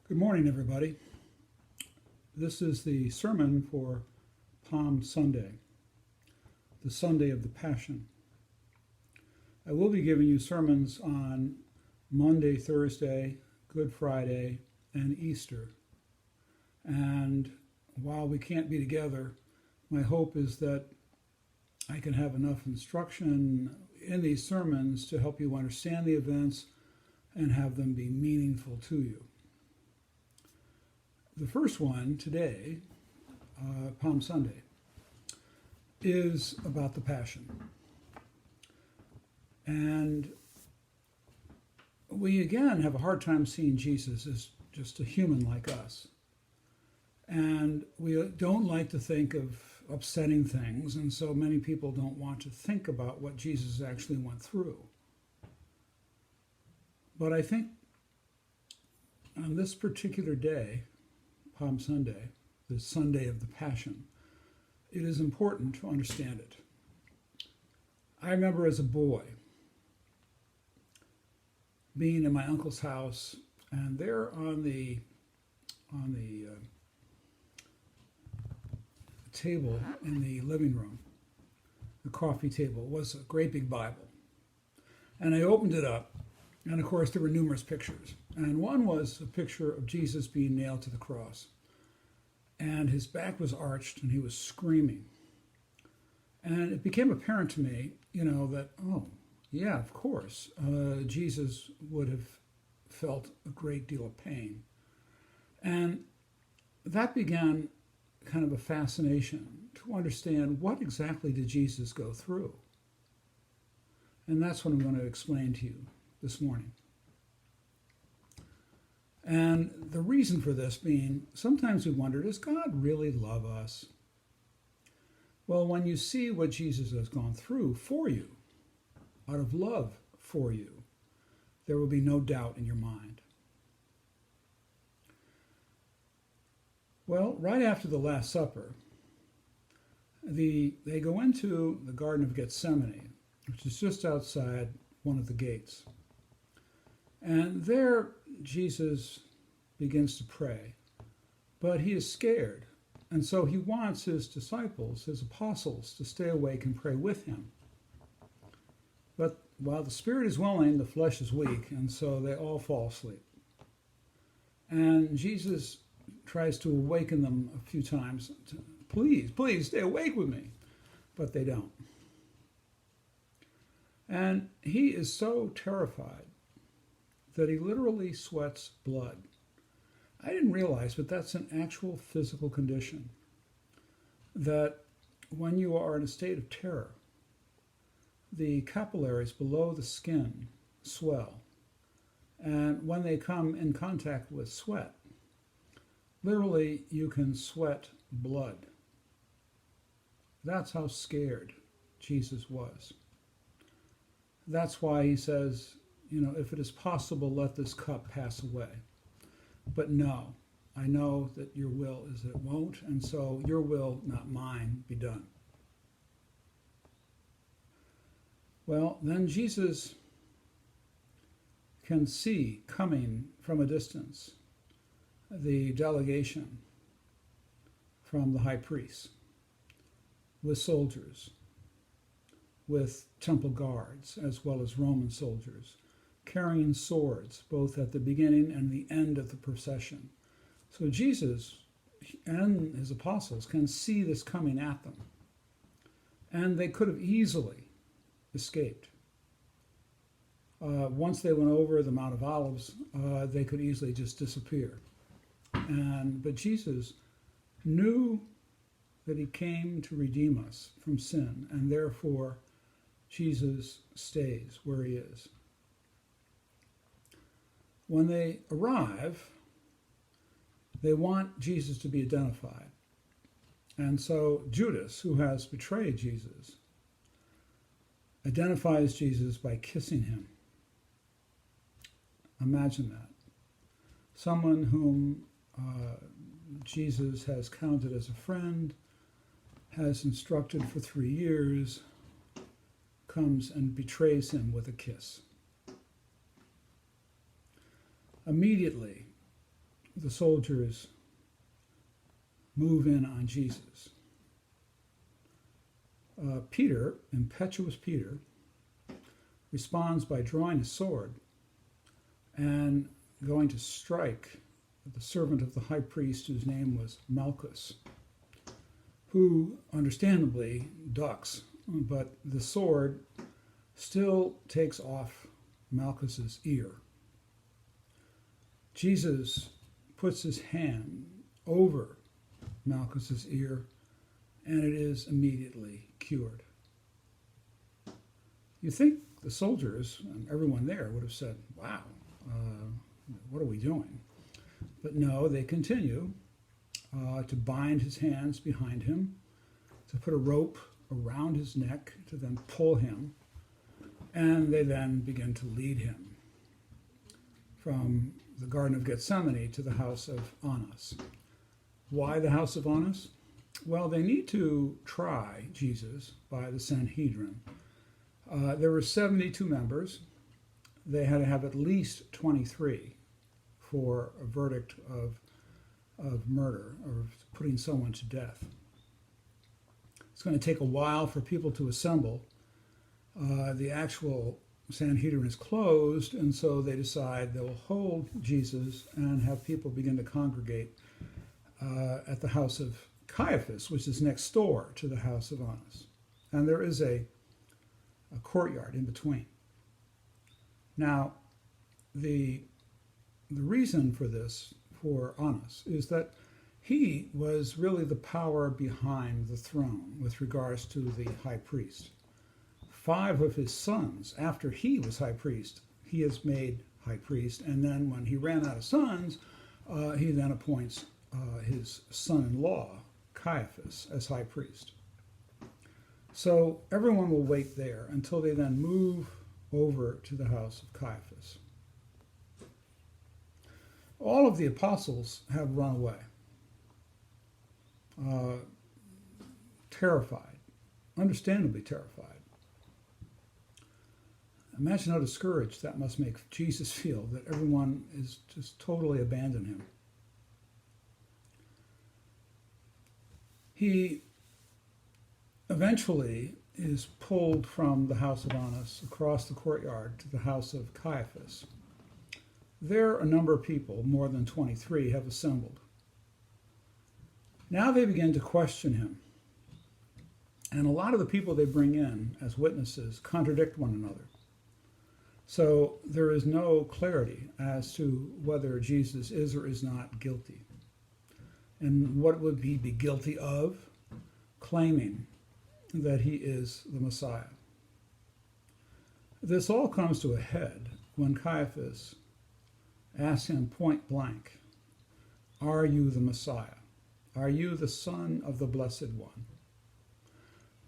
Good morning, everybody. This is the sermon for Palm Sunday, the Sunday of the Passion. I will be giving you sermons on Monday, Thursday, Good Friday, and Easter. And while we can't be together, my hope is that I can have enough instruction in these sermons to help you understand the events and have them be meaningful to you. The first one today, Palm Sunday, is about the Passion. And we again have a hard time seeing Jesus as just a human like us. And we don't like to think of upsetting things, and so many people don't want to think about what Jesus actually went through. But I think on this particular day, Palm Sunday, the Sunday of the Passion, it is important to understand it. I remember as a boy being in my uncle's house, and there on the table in the living room, the coffee table, was a great big Bible. And I opened it up, and of course there were numerous pictures. And one was a picture of Jesus being nailed to the cross. And his back was arched and he was screaming. And it became apparent to me, that, yeah, of course, Jesus would have felt a great deal of pain. And that began kind of a fascination to understand what exactly did Jesus go through. And that's what I'm going to explain to you this morning. And the reason for this being, sometimes we wonder, does God really love us? Well, when you see what Jesus has gone through for you, out of love for you, there will be no doubt in your mind. Well, right after the Last Supper, they go into the Garden of Gethsemane, which is just outside one of the gates. And there, Jesus begins to pray, but he is scared. And so he wants his disciples, his apostles, to stay awake and pray with him. But while the spirit is willing, the flesh is weak, and so they all fall asleep. And Jesus tries to awaken them a few times. Please, stay awake with me. But they don't. And he is so terrified that he literally sweats blood. I didn't realize, but that's an actual physical condition. That when you are in a state of terror, the capillaries below the skin swell. And when they come in contact with sweat, literally you can sweat blood. That's how scared Jesus was. That's why he says, if it is possible, let this cup pass away. But no, I know that your will is that it won't, and so your will, not mine, be done. Well, then Jesus can see coming from a distance the delegation from the high priest with soldiers, with temple guards, as well as Roman soldiers, carrying swords, both at the beginning and the end of the procession. So Jesus and his apostles can see this coming at them. And they could have easily escaped. Once they went over the Mount of Olives, they could easily just disappear. But Jesus knew that he came to redeem us from sin, and therefore Jesus stays where he is. When they arrive, they want Jesus to be identified. And so Judas, who has betrayed Jesus, identifies Jesus by kissing him. Imagine that. Someone whom Jesus has counted as a friend, has instructed for 3 years, comes and betrays him with a kiss. Immediately, the soldiers move in on Jesus, Peter, impetuous Peter, responds by drawing his sword and going to strike the servant of the high priest, whose name was Malchus, who understandably ducks, but the sword still takes off Malchus's ear. Jesus puts his hand over Malchus's ear, and it is immediately cured. You think the soldiers and everyone there would have said, wow, what are we doing? But no, they continue to bind his hands behind him, to put a rope around his neck, to then pull him, and they then begin to lead him from the Garden of Gethsemane to the house of Annas. Why the house of Annas? Well, they need to try Jesus by the Sanhedrin. There were 72 members. They had to have at least 23 for a verdict of murder or putting someone to death. It's going to take a while for people to assemble. The actual Sanhedrin is closed, and so they decide they'll hold Jesus and have people begin to congregate at the house of Caiaphas, which is next door to the house of Annas. And there is a courtyard in between. Now, the reason for this, for Annas, is that he was really the power behind the throne with regards to the high priest. 5 of his sons, after he was high priest, he is made high priest, and then when he ran out of sons, he then appoints his son-in-law, Caiaphas, as high priest. So everyone will wait there until they then move over to the house of Caiaphas. All of the apostles have run away, terrified, understandably terrified. Imagine how discouraged that must make Jesus feel, that everyone is just totally abandoned him. He eventually is pulled from the house of Annas across the courtyard to the house of Caiaphas. There, a number of people, more than 23, have assembled. Now they begin to question him. And a lot of the people they bring in as witnesses contradict one another. So there is no clarity as to whether Jesus is or is not guilty. And what would he be guilty of? Claiming that he is the Messiah. This all comes to a head when Caiaphas asks him point blank, "Are you the Messiah? Are you the Son of the Blessed One?"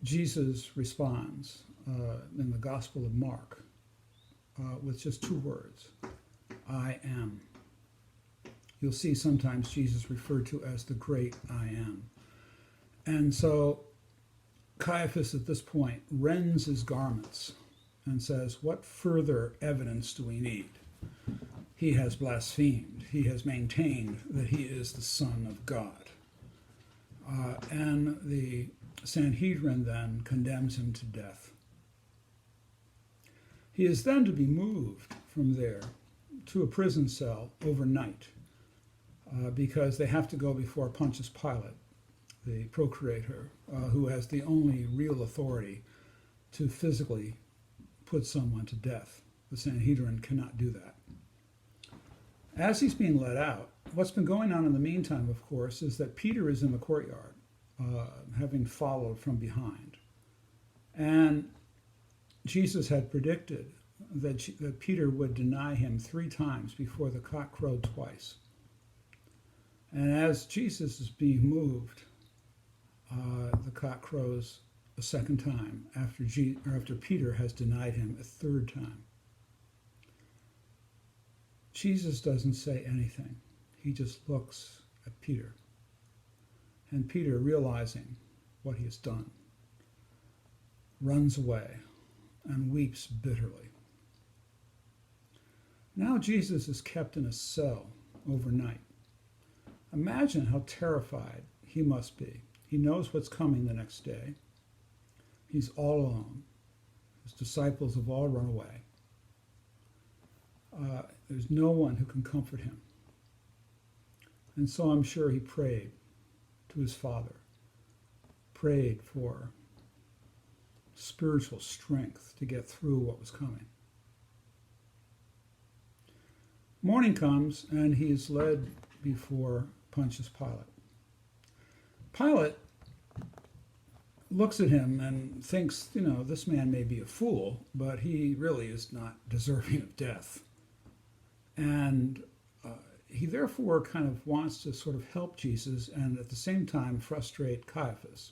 Jesus responds in the Gospel of Mark with just 2 words, "I am." You'll see sometimes Jesus referred to as the great I am. And so Caiaphas at this point rends his garments and says, what further evidence do we need? He has blasphemed. He has maintained that he is the Son of God. And the Sanhedrin then condemns him to death. He is then to be moved from there to a prison cell overnight because they have to go before Pontius Pilate, the procurator, who has the only real authority to physically put someone to death. The Sanhedrin cannot do that. As he's being let out, what's been going on in the meantime, of course, is that Peter is in the courtyard, having followed from behind. And Jesus had predicted that Peter would deny him 3 times before the cock crowed twice. And as Jesus is being moved, the cock crows a second time after Peter has denied him a 3rd time. Jesus doesn't say anything. He just looks at Peter. And Peter, realizing what he has done, runs away and weeps bitterly. Now Jesus is kept in a cell overnight. Imagine how terrified he must be. He knows what's coming the next day. He's all alone. His disciples have all run away. There's no one who can comfort him. And so I'm sure he prayed to his Father, prayed for spiritual strength to get through what was coming. Morning comes, and he is led before Pontius Pilate. Pilate looks at him and thinks, this man may be a fool, but he really is not deserving of death. And he therefore kind of wants to sort of help Jesus and at the same time frustrate Caiaphas.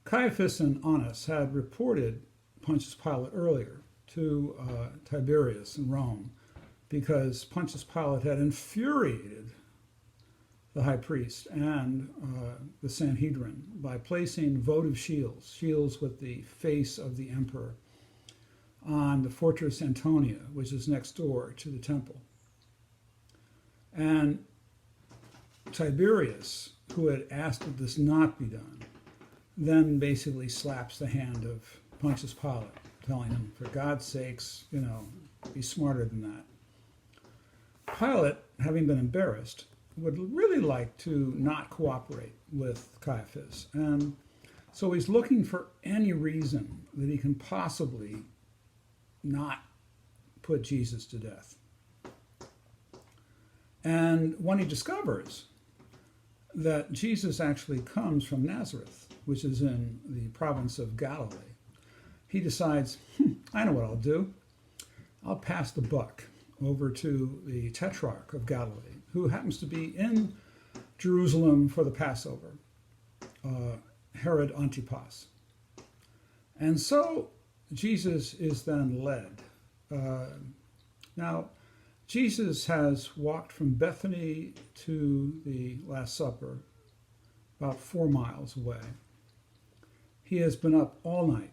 Caiaphas and Annas had reported Pontius Pilate earlier to Tiberius in Rome because Pontius Pilate had infuriated the high priest and the Sanhedrin by placing votive shields with the face of the emperor, on the Fortress Antonia, which is next door to the temple. And Tiberius, who had asked that this not be done, then basically slaps the hand of Pontius Pilate, telling him, for God's sakes, be smarter than that. Pilate, having been embarrassed, would really like to not cooperate with Caiaphas. And so he's looking for any reason that he can possibly not put Jesus to death. And when he discovers that Jesus actually comes from Nazareth, which is in the province of Galilee, he decides, I know what I'll do. I'll pass the buck over to the Tetrarch of Galilee, who happens to be in Jerusalem for the Passover, Herod Antipas. And so Jesus is then led. Now, Jesus has walked from Bethany to the Last Supper, about 4 miles away. He has been up all night.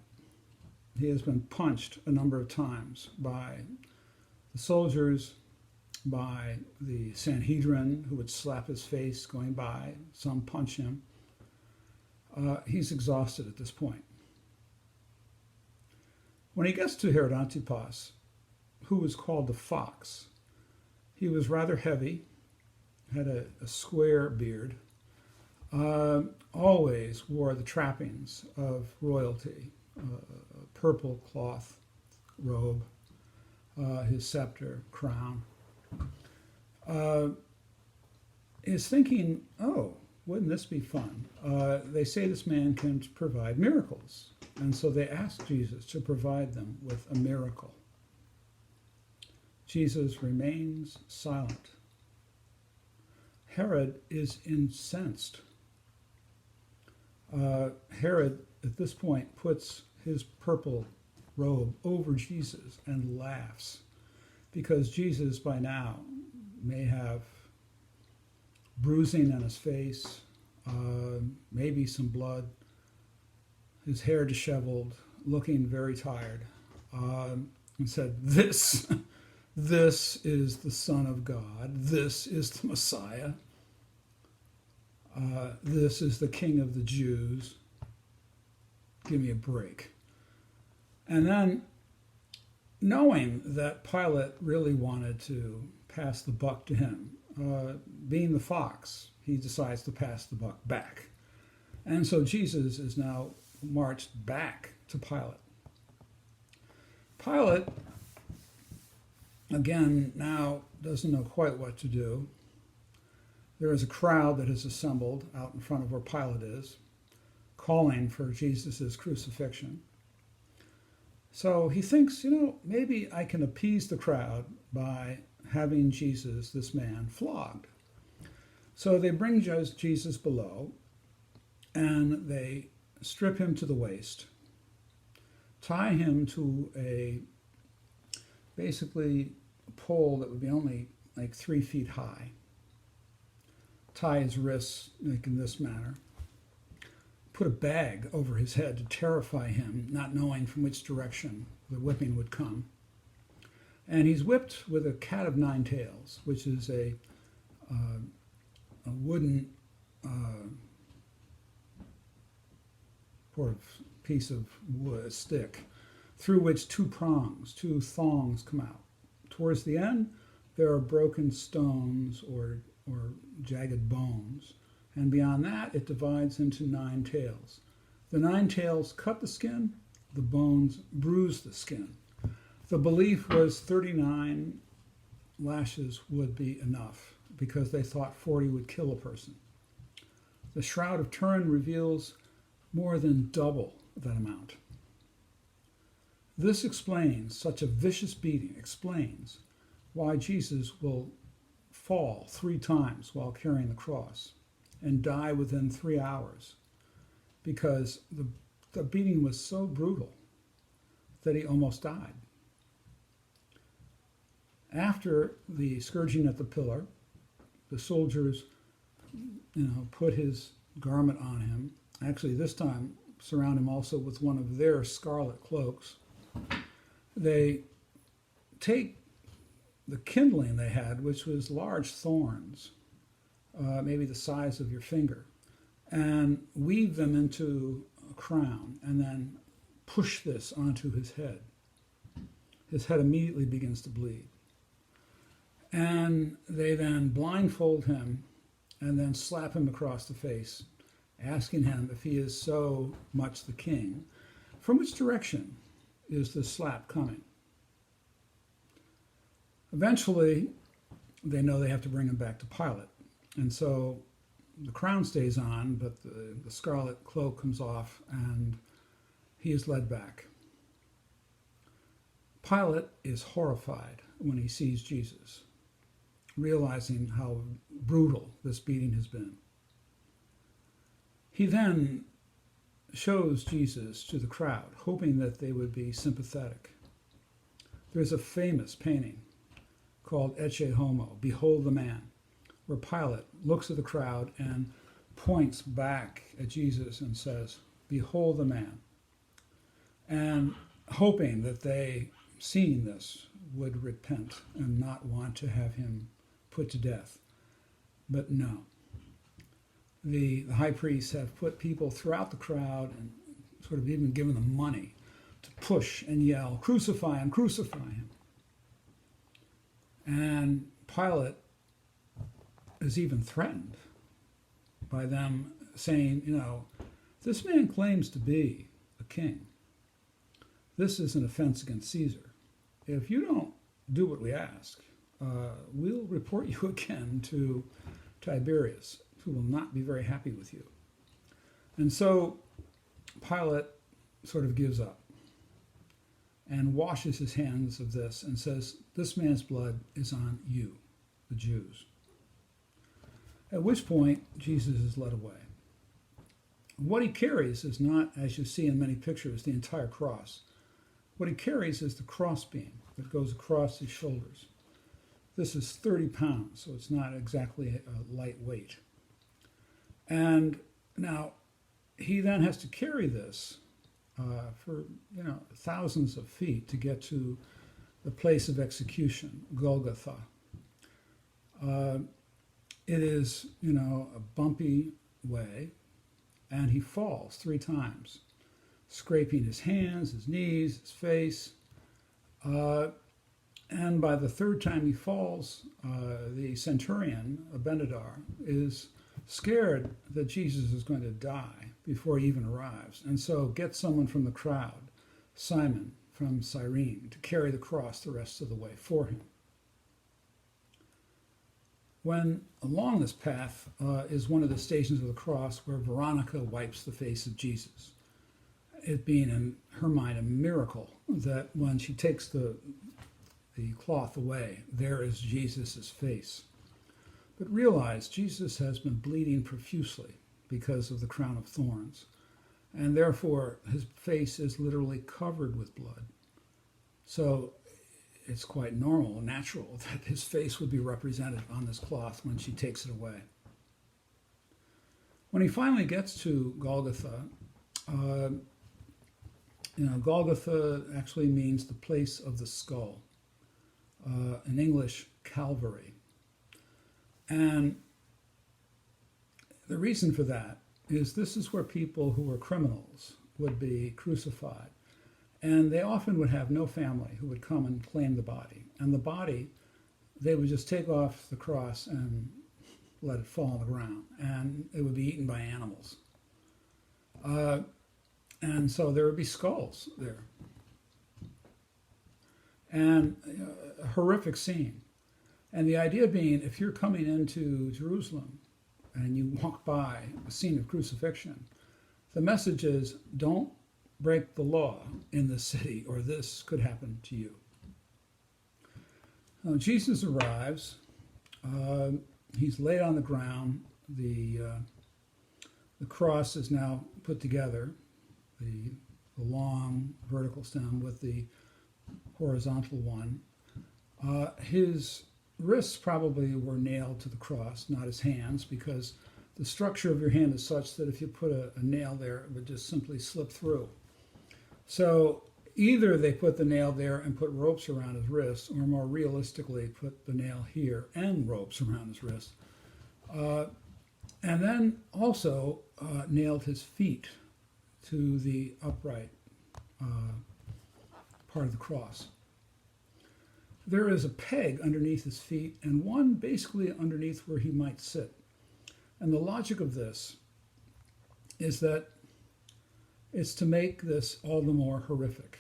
He has been punched a number of times by the soldiers, by the Sanhedrin, who would slap his face going by, some punch him. He's exhausted at this point. When he gets to Herod Antipas, who was called the Fox, he was rather heavy, had a square beard, always wore the trappings of royalty, a purple cloth robe, his scepter, crown. Is thinking, wouldn't this be fun? They say this man can provide miracles. And so they ask Jesus to provide them with a miracle. Jesus remains silent. Herod is incensed. Herod, at this point, puts his purple robe over Jesus and laughs, because Jesus by now may have bruising on his face, maybe some blood, his hair disheveled, looking very tired, and said, This is the Son of God. This is the Messiah. This is the King of the Jews. Give me a break. And then, knowing that Pilate really wanted to pass the buck to him, being the fox, he decides to pass the buck back. And so Jesus is now marched back to Pilate. Pilate, again, now doesn't know quite what to do. There is a crowd that has assembled out in front of where Pilate is, calling for Jesus' crucifixion. So he thinks, maybe I can appease the crowd by having Jesus, this man, flogged. So they bring Jesus below, and they strip him to the waist, tie him to basically a pole that would be only like 3 feet high, tie his wrists like in this manner, put a bag over his head to terrify him, not knowing from which direction the whipping would come. And he's whipped with a cat of 9 tails, which is a a wooden sort of piece of wood, stick, through which two thongs come out. Towards the end, there are broken stones or jagged bones, and beyond that, it divides into 9 tails. The 9 tails cut the skin, the bones bruise the skin. The belief was 39 lashes would be enough because they thought 40 would kill a person. The Shroud of Turin reveals more than double that amount. This explains, such a vicious beating explains why Jesus will fall 3 times while carrying the cross and die within 3 hours, because the beating was so brutal that he almost died. After the scourging at the pillar, the soldiers, put his garment on him. Actually, this time, surround him also with one of their scarlet cloaks. They take the kindling they had, which was large thorns, maybe the size of your finger, and weave them into a crown and then push this onto his head. His head immediately begins to bleed. And they then blindfold him and then slap him across the face, asking him if he is so much the king. From which direction is the slap coming? Eventually, they know they have to bring him back to Pilate. And so the crown stays on, but the scarlet cloak comes off, and he is led back. Pilate is horrified when he sees Jesus, realizing how brutal this beating has been. He then shows Jesus to the crowd, hoping that they would be sympathetic. There's a famous painting called Ecce Homo, Behold the Man, where Pilate looks at the crowd and points back at Jesus and says, Behold the man. And hoping that they, seeing this, would repent and not want to have him put to death. But no. The high priests have put people throughout the crowd and sort of even given them money to push and yell, crucify him, crucify him. And Pilate is even threatened by them saying, this man claims to be a king. This is an offense against Caesar. If you don't do what we ask, we'll report you again to Tiberius, who will not be very happy with you. And so Pilate sort of gives up and washes his hands of this and says, this man's blood is on you, the Jews. At which point, Jesus is led away. What he carries is not, as you see in many pictures, the entire cross. What he carries is the crossbeam that goes across his shoulders. This is 30 pounds, so it's not exactly a lightweight. And now, he then has to carry this for thousands of feet to get to the place of execution, Golgotha. It is, a bumpy way, and he falls 3 times, scraping his hands, his knees, his face. And by the 3rd time he falls, the centurion, Abinadar, is scared that Jesus is going to die before he even arrives, and so gets someone from the crowd, Simon from Cyrene, to carry the cross the rest of the way for him. When along this path is one of the stations of the cross where Veronica wipes the face of Jesus, it being in her mind a miracle that when she takes the cloth away, there is Jesus' face. But realize Jesus has been bleeding profusely because of the crown of thorns, and therefore his face is literally covered with blood. So it's quite normal and natural that his face would be represented on this cloth when she takes it away. When he finally gets to Golgotha, Golgotha actually means the place of the skull. In English, Calvary. And The reason for that is this is where people who were criminals would be crucified. And they often would have no family who would come and claim the body. And the body, they would just take off the cross and let it fall on the ground. And it would be eaten by animals. And so there would be skulls there. And a horrific scene. And the idea being, if you're coming into Jerusalem and you walk by a scene of crucifixion, the message is, don't break the law in this city, or this could happen to you. Now, Jesus arrives. He's laid on the ground. The cross is now put together, the long vertical stem with the horizontal one. His wrists probably were nailed to the cross, not his hands, because the structure of your hand is such that if you put a nail there, it would just simply slip through. So either they put the nail there and put ropes around his wrists, or more realistically, put the nail here and ropes around his wrists. And then also nailed his feet to the upright part of the cross. There is a peg underneath his feet and one basically underneath where he might sit. And the logic of this is that it's to make this all the more horrific.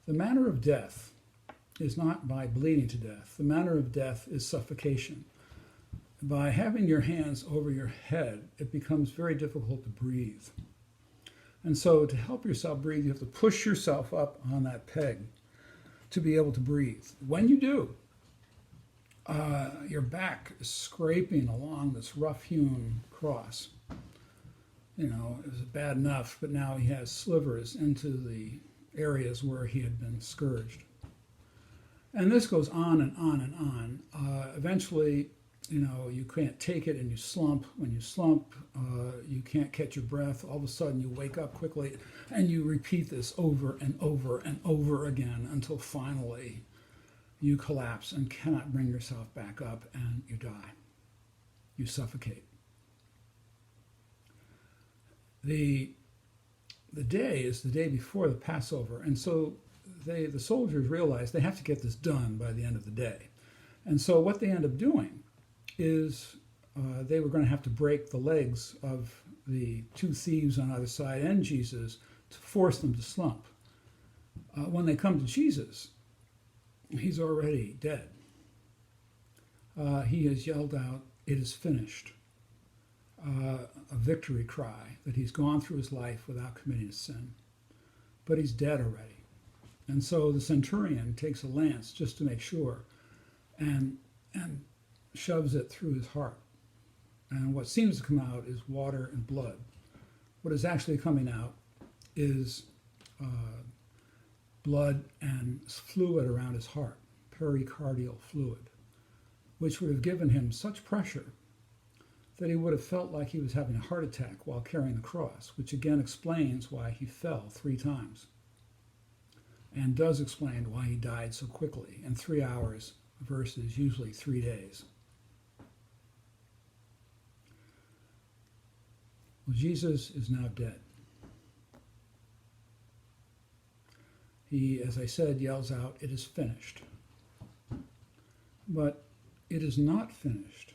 The manner of death is not by bleeding to death. The manner of death is suffocation. By having your hands over your head, it becomes very difficult to breathe. And so to help yourself breathe, you have to push yourself up on that peg to be able to breathe. When you do, your back is scraping along this rough-hewn cross. You know, it was bad enough, but now he has slivers into the areas where he had been scourged. And this goes on and on and on. Eventually, you know, you can't take it and you slump. When you slump, you can't catch your breath. All of a sudden, you wake up quickly, and you repeat this over and over and over again until finally you collapse and cannot bring yourself back up, and you die. You suffocate. The day is the day before the Passover, and so the soldiers realize they have to get this done by the end of the day. And so what they end up doing is they were going to have to break the legs of the two thieves on either side and Jesus to force them to slump. When they come to Jesus, he's already dead. He has yelled out, "It is finished," a victory cry that he's gone through his life without committing a sin. But he's dead already. And so the centurion takes a lance just to make sure and shoves it through his heart. And what seems to come out is water and blood. What is actually coming out is blood and fluid around his heart, pericardial fluid, which would have given him such pressure that he would have felt like he was having a heart attack while carrying the cross, which again explains why he fell 3 times and does explain why he died so quickly in 3 hours versus usually 3 days. Well, Jesus is now dead. He, as I said, yells out, "It is finished." But it is not finished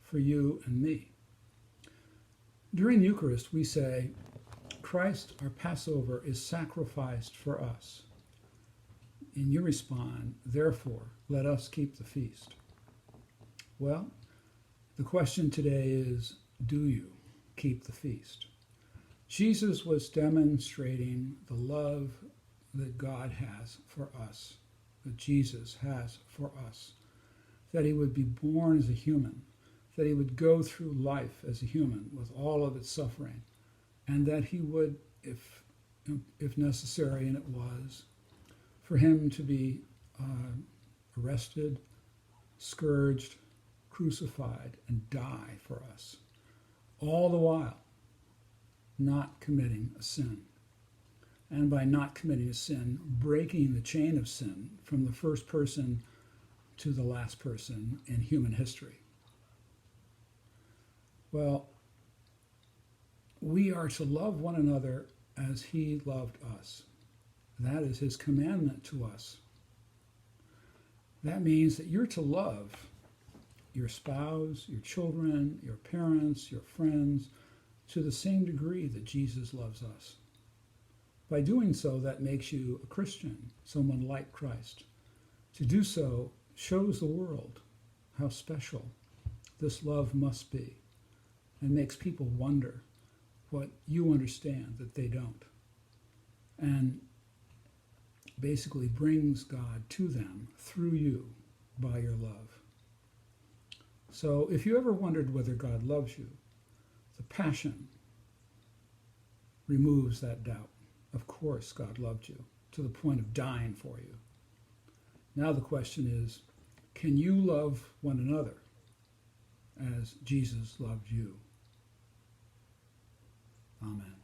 for you and me. During the Eucharist, we say, "Christ, our Passover, is sacrificed for us." And you respond, "Therefore, let us keep the feast." Well, the question today is, do you keep the feast? Jesus was demonstrating the love that God has for us, that Jesus has for us, that he would be born as a human, that he would go through life as a human with all of its suffering, and that he would, if necessary, and it was, for him to be arrested, scourged, crucified, and die for us, all the while not committing a sin. And by not committing a sin, breaking the chain of sin from the first person to the last person in human history. Well, we are to love one another as he loved us. That is his commandment to us. That means that you're to love your spouse, your children, your parents, your friends, to the same degree that Jesus loves us. By doing so, that makes you a Christian, someone like Christ. To do so shows the world how special this love must be, and makes people wonder what you understand that they don't, and basically brings God to them through you by your love. So if you ever wondered whether God loves you, the passion removes that doubt. Of course God loved you to the point of dying for you. Now the question is, can you love one another as Jesus loved you? Amen.